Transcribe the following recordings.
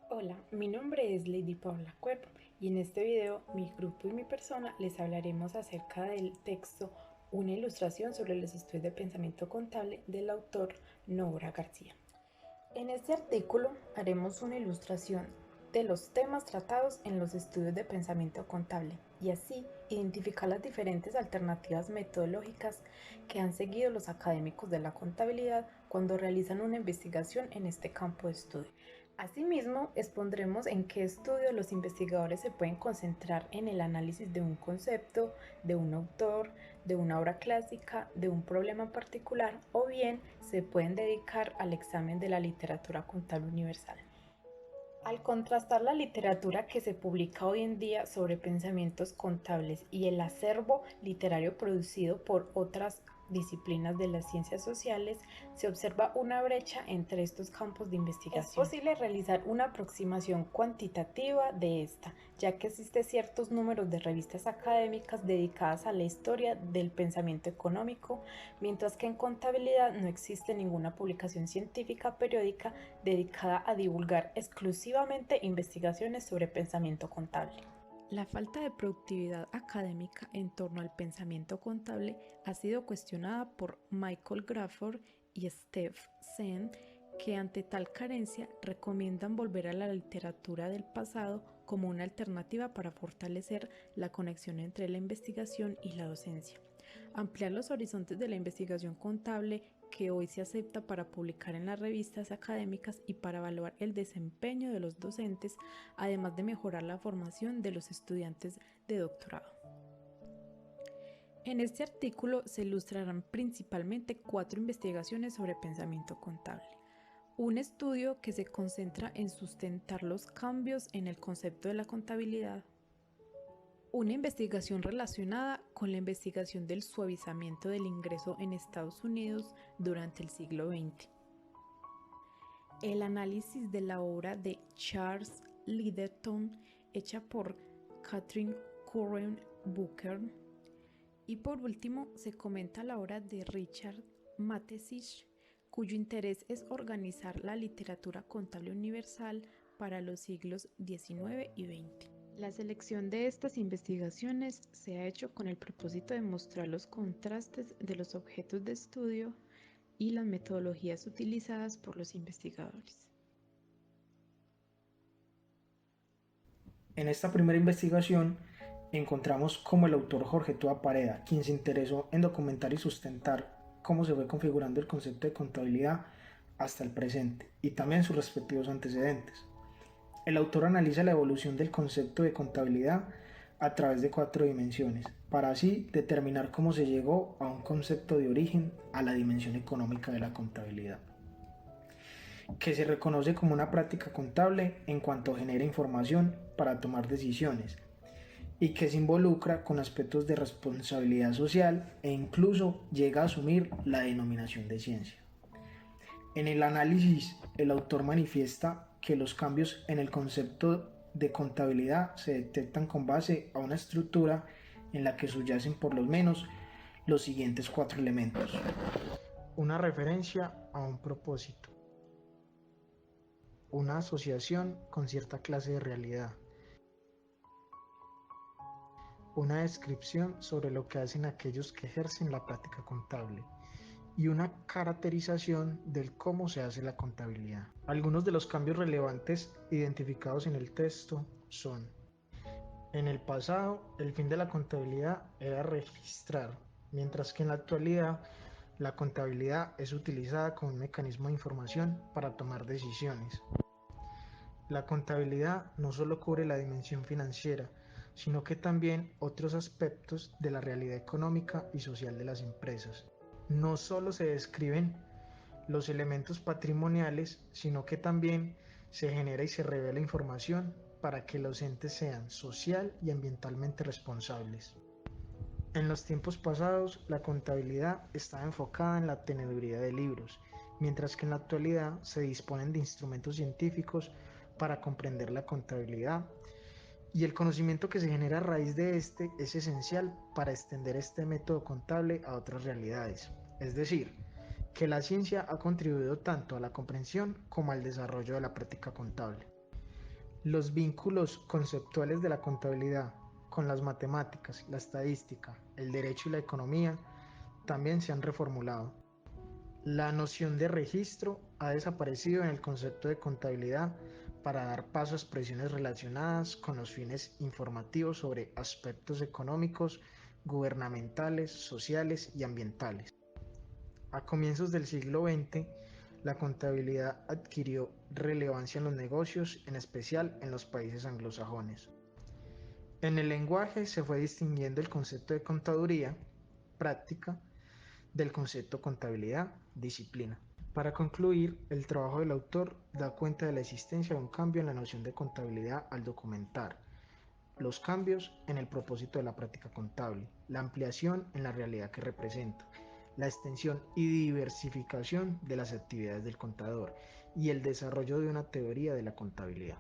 Hola, mi nombre es Lady Paula Cuervo y en este video mi grupo y mi persona les hablaremos acerca del texto Una ilustración sobre los estudios de pensamiento contable del autor Nora García. En este artículo haremos una ilustración de los temas tratados en los estudios de pensamiento contable y así identificar las diferentes alternativas metodológicas que han seguido los académicos de la contabilidad cuando realizan una investigación en este campo de estudio. Asimismo, expondremos en qué estudios los investigadores se pueden concentrar en el análisis de un concepto, de un autor, de una obra clásica, de un problema particular, o bien se pueden dedicar al examen de la literatura contable universal. Al contrastar la literatura que se publica hoy en día sobre pensamientos contables y el acervo literario producido por otras disciplinas de las ciencias sociales, se observa una brecha entre estos campos de investigación. Es posible realizar una aproximación cuantitativa de esta, ya que existen ciertos números de revistas académicas dedicadas a la historia del pensamiento económico, mientras que en contabilidad no existe ninguna publicación científica periódica dedicada a divulgar exclusivamente investigaciones sobre pensamiento contable. La falta de productividad académica en torno al pensamiento contable ha sido cuestionada por Michael Grafford y Steve Zen, que ante tal carencia recomiendan volver a la literatura del pasado como una alternativa para fortalecer la conexión entre la investigación y la docencia. Ampliar los horizontes de la investigación contable que hoy se acepta para publicar en las revistas académicas y para evaluar el desempeño de los docentes, además de mejorar la formación de los estudiantes de doctorado. En este artículo se ilustrarán principalmente 4 investigaciones sobre pensamiento contable. Un estudio que se concentra en sustentar los cambios en el concepto de la contabilidad. Una investigación relacionada con la investigación del suavizamiento del ingreso en Estados Unidos durante el siglo XX. El análisis de la obra de Charles Liddell hecha por Catherine Curran Booker. Y por último se comenta la obra de Richard Matesich, cuyo interés es organizar la literatura contable universal para los siglos XIX y XX. La selección de estas investigaciones se ha hecho con el propósito de mostrar los contrastes de los objetos de estudio y las metodologías utilizadas por los investigadores. En esta primera investigación encontramos cómo el autor Jorge Tua Pareda, quien se interesó en documentar y sustentar cómo se fue configurando el concepto de contabilidad hasta el presente y también sus respectivos antecedentes. El autor analiza la evolución del concepto de contabilidad a través de 4 dimensiones, para así determinar cómo se llegó a un concepto de origen a la dimensión económica de la contabilidad, que se reconoce como una práctica contable en cuanto genera información para tomar decisiones y que se involucra con aspectos de responsabilidad social e incluso llega a asumir la denominación de ciencia. En el análisis, el autor manifiesta que los cambios en el concepto de contabilidad se detectan con base a una estructura en la que subyacen por lo menos los siguientes 4 elementos. Una referencia a un propósito, una asociación con cierta clase de realidad, una descripción sobre lo que hacen aquellos que ejercen la práctica contable y una caracterización del cómo se hace la contabilidad. Algunos de los cambios relevantes identificados en el texto son: en el pasado, el fin de la contabilidad era registrar, mientras que en la actualidad la contabilidad es utilizada como un mecanismo de información para tomar decisiones. La contabilidad no solo cubre la dimensión financiera, sino que también otros aspectos de la realidad económica y social de las empresas. No solo se describen los elementos patrimoniales, sino que también se genera y se revela información para que los entes sean social y ambientalmente responsables. En los tiempos pasados, la contabilidad estaba enfocada en la teneduría de libros, mientras que en la actualidad se disponen de instrumentos científicos para comprender la contabilidad, y el conocimiento que se genera a raíz de este es esencial para extender este método contable a otras realidades. Es decir, que la ciencia ha contribuido tanto a la comprensión como al desarrollo de la práctica contable. Los vínculos conceptuales de la contabilidad con las matemáticas, la estadística, el derecho y la economía también se han reformulado. La noción de registro ha desaparecido en el concepto de contabilidad para dar paso a expresiones relacionadas con los fines informativos sobre aspectos económicos, gubernamentales, sociales y ambientales. A comienzos del siglo XX, la contabilidad adquirió relevancia en los negocios, en especial en los países anglosajones. En el lenguaje se fue distinguiendo el concepto de contaduría, práctica, del concepto contabilidad, disciplina. Para concluir, el trabajo del autor da cuenta de la existencia de un cambio en la noción de contabilidad al documentar los cambios en el propósito de la práctica contable, la ampliación en la realidad que representa, la extensión y diversificación de las actividades del contador y el desarrollo de una teoría de la contabilidad.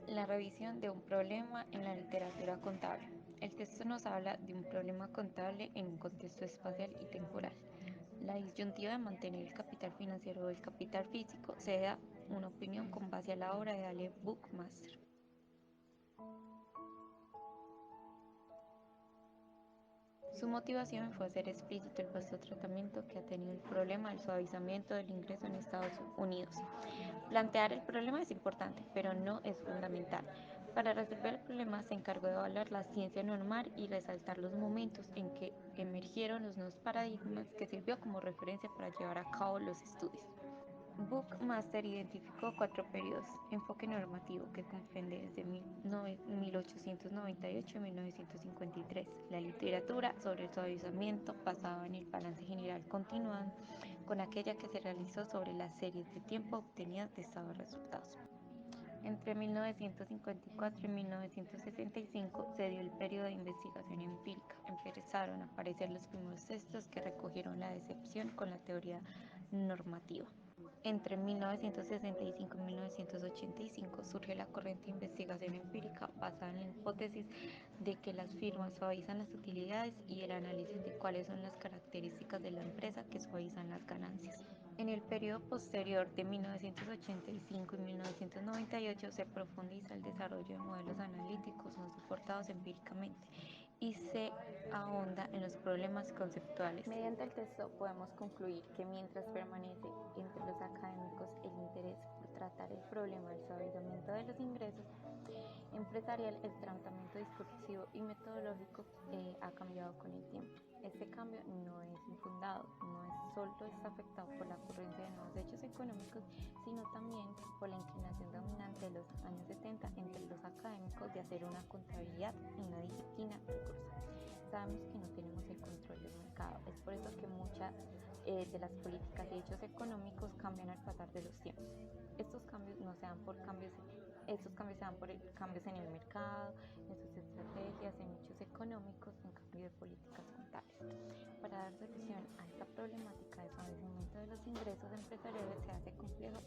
La revisión de un problema en la literatura contable. El texto nos habla de un problema contable en un contexto espacial y temporal. La disyuntiva de mantener el capital financiero o el capital físico se da una opinión con base a la obra de Ale Buchmaster. Su motivación fue hacer explícito el vasto tratamiento que ha tenido el problema del suavizamiento del ingreso en Estados Unidos. Plantear el problema es importante, pero no es fundamental. Para resolver el problema se encargó de evaluar la ciencia normal y resaltar los momentos en que emergieron los nuevos paradigmas que sirvió como referencia para llevar a cabo los estudios. Buchmaster identificó 4 periodos: enfoque normativo, que comprende desde 1898 a 1953, la literatura sobre el suavizamiento basada en el balance general continuado con aquella que se realizó sobre las series de tiempo obtenidas de estados resultados. Entre 1954 y 1965 se dio el periodo de investigación empírica. Empezaron a aparecer los primeros textos que recogieron la decepción con la teoría normativa. Entre 1965 y 1985 surge la corriente de investigación empírica basada en la hipótesis de que las firmas suavizan las utilidades y el análisis de cuáles son las características de la empresa que suavizan las ganancias. En el periodo posterior de 1985 y 1998 se profundiza el desarrollo de modelos analíticos no soportados empíricamente y se ahonda en los problemas conceptuales. Mediante el texto podemos concluir que mientras permanece entre los académicos el interés por tratar el problema del suavizamiento de los ingresos empresarial, el tratamiento discursivo y metodológico ha cambiado con el tiempo. Este cambio no es infundado, no es solo está afectado por la ocurrencia de nuevos hechos económicos, sino también por la inclinación dominante de los años 70 entre los académicos de hacer una contabilidad una disciplina rigurosa. Sabemos que no tenemos el control del mercado, es por eso que muchas de las políticas y hechos económicos cambian al pasar de los tiempos. Estos cambios no se dan por cambios en el mercado, en sus estrategias, en hechos económicos, en cambio de políticas contables. Para dar solución a esta problemática de suavizamiento de los ingresos empresariales se hace complejo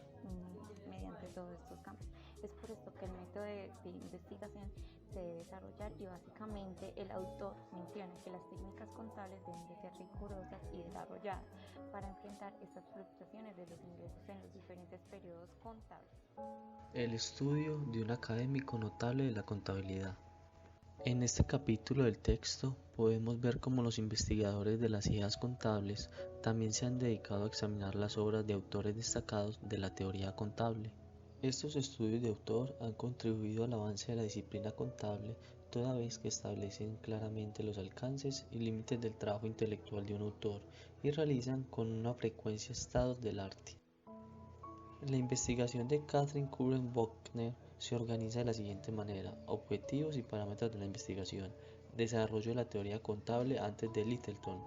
mediante todos estos cambios. Es por esto que el método de investigación se debe desarrollar y básicamente el autor menciona que las técnicas contables deben de ser rigurosas y desarrolladas para enfrentar estas fluctuaciones de los ingresos en los diferentes periodos contables. El estudio de un académico notable de la contabilidad. En este capítulo del texto podemos ver cómo los investigadores de las ideas contables también se han dedicado a examinar las obras de autores destacados de la teoría contable. Estos estudios de autor han contribuido al avance de la disciplina contable, toda vez que establecen claramente los alcances y límites del trabajo intelectual de un autor y realizan con una frecuencia estados del arte. La investigación de Katherine Curran Buchner se organiza de la siguiente manera: objetivos y parámetros de la investigación, desarrollo de la teoría contable antes de Littleton,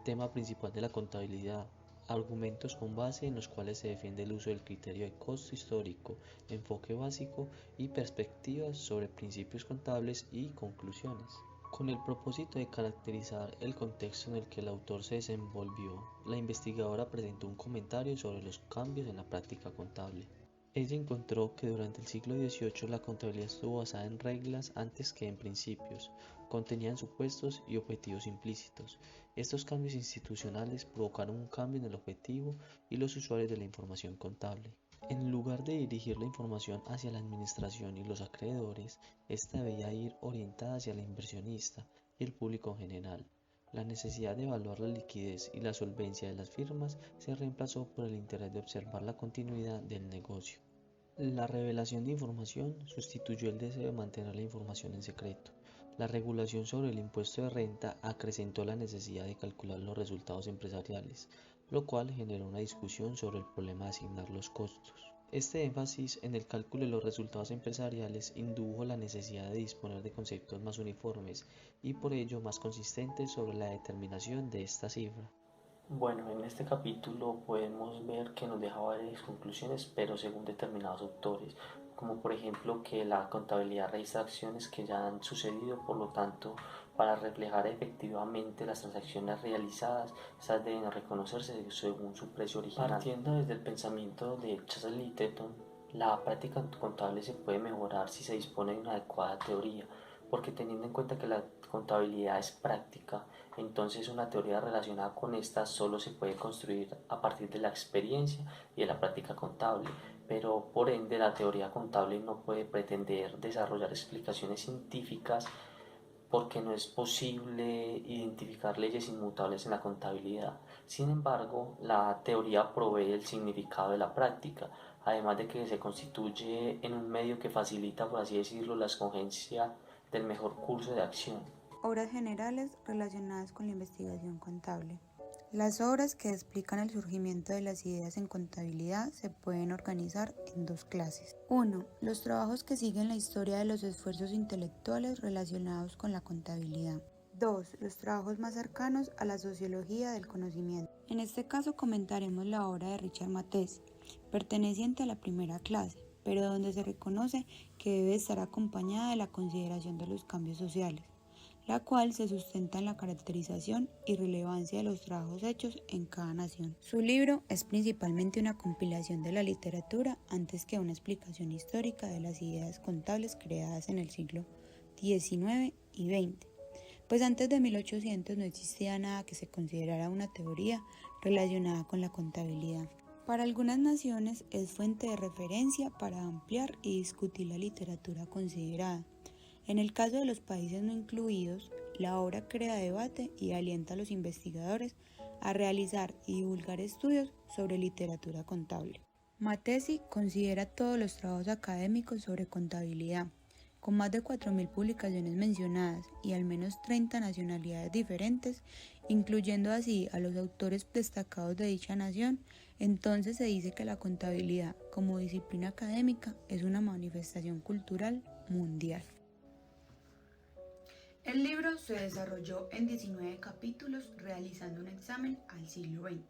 tema principal de la contabilidad, argumentos con base en los cuales se defiende el uso del criterio de costo histórico, enfoque básico y perspectivas sobre principios contables y conclusiones. Con el propósito de caracterizar el contexto en el que el autor se desenvolvió, la investigadora presentó un comentario sobre los cambios en la práctica contable. Ella encontró que durante el siglo XVIII la contabilidad estuvo basada en reglas antes que en principios, contenían supuestos y objetivos implícitos. Estos cambios institucionales provocaron un cambio en el objetivo y los usuarios de la información contable. En lugar de dirigir la información hacia la administración y los acreedores, esta debía ir orientada hacia el inversionista y el público en general. La necesidad de evaluar la liquidez y la solvencia de las firmas se reemplazó por el interés de observar la continuidad del negocio. La revelación de información sustituyó el deseo de mantener la información en secreto. La regulación sobre el impuesto de renta acrecentó la necesidad de calcular los resultados empresariales, lo cual generó una discusión sobre el problema de asignar los costos. Este énfasis en el cálculo de los resultados empresariales indujo la necesidad de disponer de conceptos más uniformes y por ello más consistentes sobre la determinación de esta cifra. Bueno, en este capítulo podemos ver que nos deja varias conclusiones, pero según determinados autores, como por ejemplo que la contabilidad registra acciones que ya han sucedido, por lo tanto, para reflejar efectivamente las transacciones realizadas, estas deben reconocerse según su precio original. Partiendo desde el pensamiento de Charles Littleton, la práctica contable se puede mejorar si se dispone de una adecuada teoría, porque teniendo en cuenta que la contabilidad es práctica, entonces una teoría relacionada con esta solo se puede construir a partir de la experiencia y de la práctica contable, pero por ende la teoría contable no puede pretender desarrollar explicaciones científicas porque no es posible identificar leyes inmutables en la contabilidad. Sin embargo, la teoría provee el significado de la práctica, además de que se constituye en un medio que facilita, por así decirlo, la escogencia del mejor curso de acción. Obras generales relacionadas con la investigación contable. Las obras que explican el surgimiento de las ideas en contabilidad se pueden organizar en dos clases. 1. Los trabajos que siguen la historia de los esfuerzos intelectuales relacionados con la contabilidad. 2. Los trabajos más cercanos a la sociología del conocimiento. En este caso comentaremos la obra de Richard Matheson, perteneciente a la primera clase, pero donde se reconoce que debe estar acompañada de la consideración de los cambios sociales, la cual se sustenta en la caracterización y relevancia de los trabajos hechos en cada nación. Su libro es principalmente una compilación de la literatura antes que una explicación histórica de las ideas contables creadas en el siglo XIX y XX, pues antes de 1800 no existía nada que se considerara una teoría relacionada con la contabilidad. Para algunas naciones es fuente de referencia para ampliar y discutir la literatura considerada. En el caso de los países no incluidos, la obra crea debate y alienta a los investigadores a realizar y divulgar estudios sobre literatura contable. Mattesi considera todos los trabajos académicos sobre contabilidad, con más de 4.000 publicaciones mencionadas y al menos 30 nacionalidades diferentes, incluyendo así a los autores destacados de dicha nación. Entonces se dice que la contabilidad como disciplina académica es una manifestación cultural mundial. El libro se desarrolló en 19 capítulos realizando un examen al siglo XX,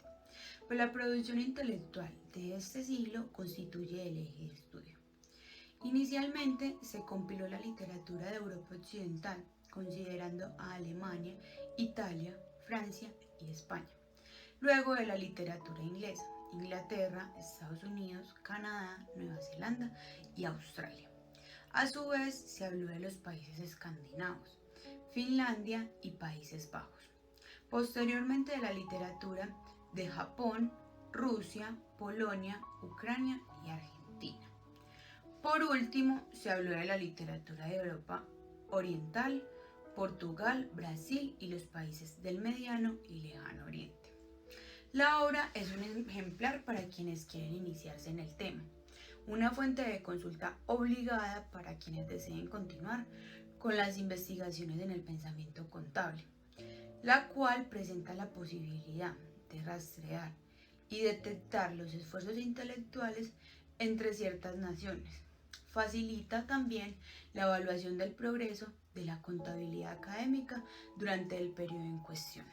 pues la producción intelectual de este siglo constituye el eje de estudio. Inicialmente se compiló la literatura de Europa Occidental, considerando a Alemania, Italia, Francia y España. Luego de la literatura inglesa, Inglaterra, Estados Unidos, Canadá, Nueva Zelanda y Australia. A su vez se habló de los países escandinavos, Finlandia y Países Bajos. Posteriormente de la literatura de Japón, Rusia, Polonia, Ucrania y Argentina. Por último, se habló de la literatura de Europa Oriental, Portugal, Brasil y los países del Mediano y Lejano Oriente. La obra es un ejemplar para quienes quieren iniciarse en el tema, una fuente de consulta obligada para quienes deseen continuar con las investigaciones en el pensamiento contable, la cual presenta la posibilidad de rastrear y detectar los esfuerzos intelectuales entre ciertas naciones. Facilita también la evaluación del progreso de la contabilidad académica durante el periodo en cuestión.